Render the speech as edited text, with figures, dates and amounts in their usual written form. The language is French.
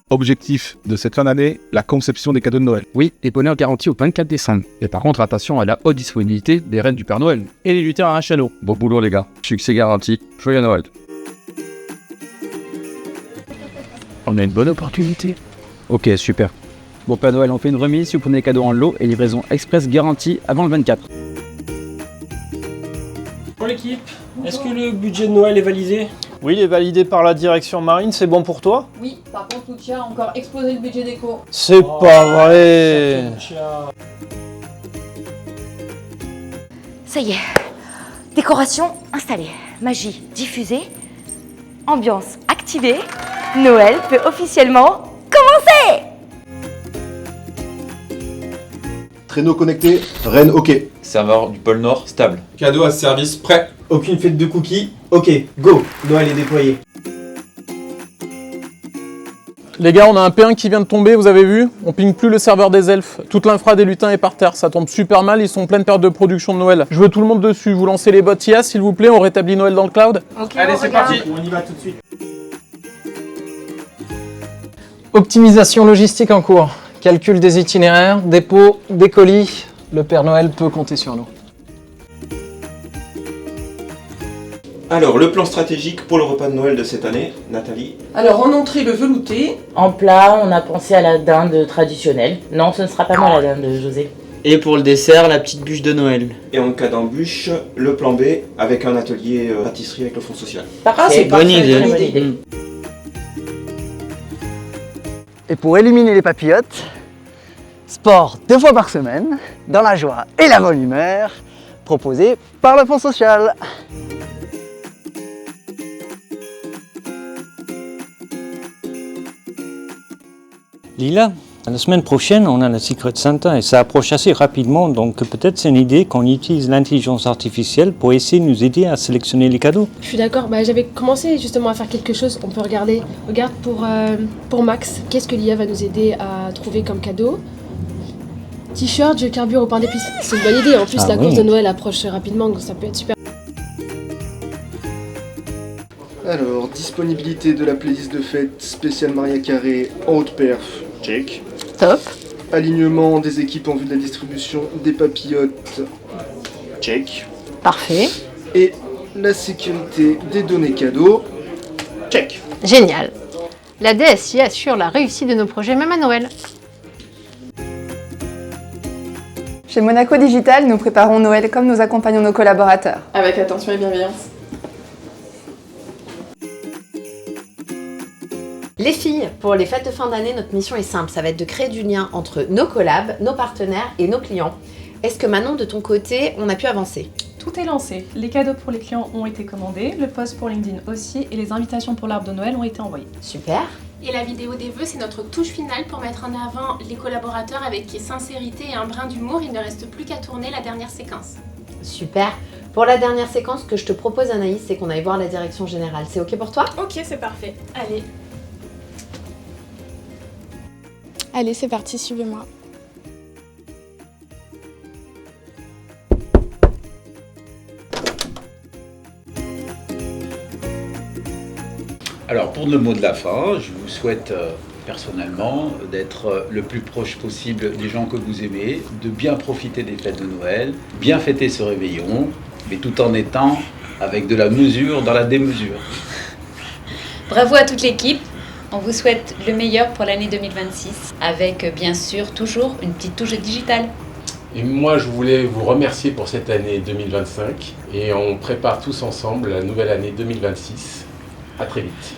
Objectif de cette fin d'année, la conception des cadeaux de Noël. Oui, déponner garantie au 24 décembre. Et par contre, attention à la haute disponibilité des rennes du Père Noël. Et les lutins à un châneau. Bon boulot les gars, succès garanti. Joyeux Noël. On a une bonne opportunité. Ok, super. Bon Père Noël, on fait une remise si vous prenez les cadeaux en lot et livraison express garantie avant le 24. Pour l'équipe, est-ce que le budget de Noël est validé? Oui, il est validé par la direction marine, c'est bon pour toi? Oui, par contre, Lucia a encore explosé le budget déco. C'est pas vrai. Ça y est, décoration installée, magie diffusée, ambiance activée, Noël peut officiellement commencer! Traîneau connecté, Rennes OK. Serveur du pôle Nord stable. Cadeau à service prêt. Aucune fête de cookies? Ok, go, Noël est déployé. Les gars, on a un P1 qui vient de tomber, vous avez vu? On ping plus le serveur des elfes. Toute l'infra des lutins est par terre, ça tombe super mal, ils sont en pleine période de production de Noël. Je veux tout le monde dessus, vous lancez les bots IA s'il vous plaît, on rétablit Noël dans le cloud. Ok, Allez, c'est parti. On y va tout de suite. Optimisation logistique en cours. Calcul des itinéraires, dépôt, des colis. Le Père Noël peut compter sur nous. Alors, le plan stratégique pour le repas de Noël de cette année, Nathalie? Alors, en entrée, le velouté. En plat, on a pensé à la dinde traditionnelle. Non, ce ne sera pas moi la dinde, José. Et pour le dessert, la petite bûche de Noël. Et en cas d'embûche, le plan B avec un atelier pâtisserie avec le fonds social. Parfait, bonne idée. Bonne idée. Et pour éliminer les papillotes, sport 2 fois par semaine, dans la joie et la bonne humeur, proposé par le Fonds social. Lila, la semaine prochaine, on a la Secret Santa et ça approche assez rapidement, donc peut-être c'est une idée qu'on utilise l'intelligence artificielle pour essayer de nous aider à sélectionner les cadeaux. Je suis d'accord, j'avais commencé justement à faire quelque chose, on peut regarder. Regarde pour Max, qu'est-ce que l'IA va nous aider à trouver comme cadeau? T-shirt, je carbure au pain d'épices. C'est une bonne idée, en plus la course de Noël approche rapidement, donc ça peut être super. Alors, disponibilité de la playlist de fête spéciale Maria Carré en haute perf, check. Top. Alignement des équipes en vue de la distribution des papillotes, check. Parfait. Et la sécurité des données cadeaux, check. Génial. La DSI assure la réussite de nos projets même à Noël. Chez Monaco Digital, nous préparons Noël comme nous accompagnons nos collaborateurs. Avec attention et bienveillance. Les filles, pour les fêtes de fin d'année, notre mission est simple. Ça va être de créer du lien entre nos collabs, nos partenaires et nos clients. Est-ce que Manon, de ton côté, on a pu avancer? Tout est lancé. Les cadeaux pour les clients ont été commandés, le post pour LinkedIn aussi, et les invitations pour l'arbre de Noël ont été envoyées. Super. Et la vidéo des vœux, c'est notre touche finale pour mettre en avant les collaborateurs avec sincérité et un brin d'humour. Il ne reste plus qu'à tourner la dernière séquence. Super. Pour la dernière séquence, ce que je te propose, Anaïs, c'est qu'on aille voir la direction générale. C'est OK pour toi? Ok, c'est parfait. Allez. Allez, c'est parti, suivez-moi. Alors pour le mot de la fin, je vous souhaite personnellement d'être le plus proche possible des gens que vous aimez, de bien profiter des fêtes de Noël, bien fêter ce réveillon, mais tout en étant avec de la mesure dans la démesure. Bravo à toute l'équipe. On vous souhaite le meilleur pour l'année 2026, avec bien sûr toujours une petite touche digitale. Et moi, je voulais vous remercier pour cette année 2025 et on prépare tous ensemble la nouvelle année 2026. À très vite.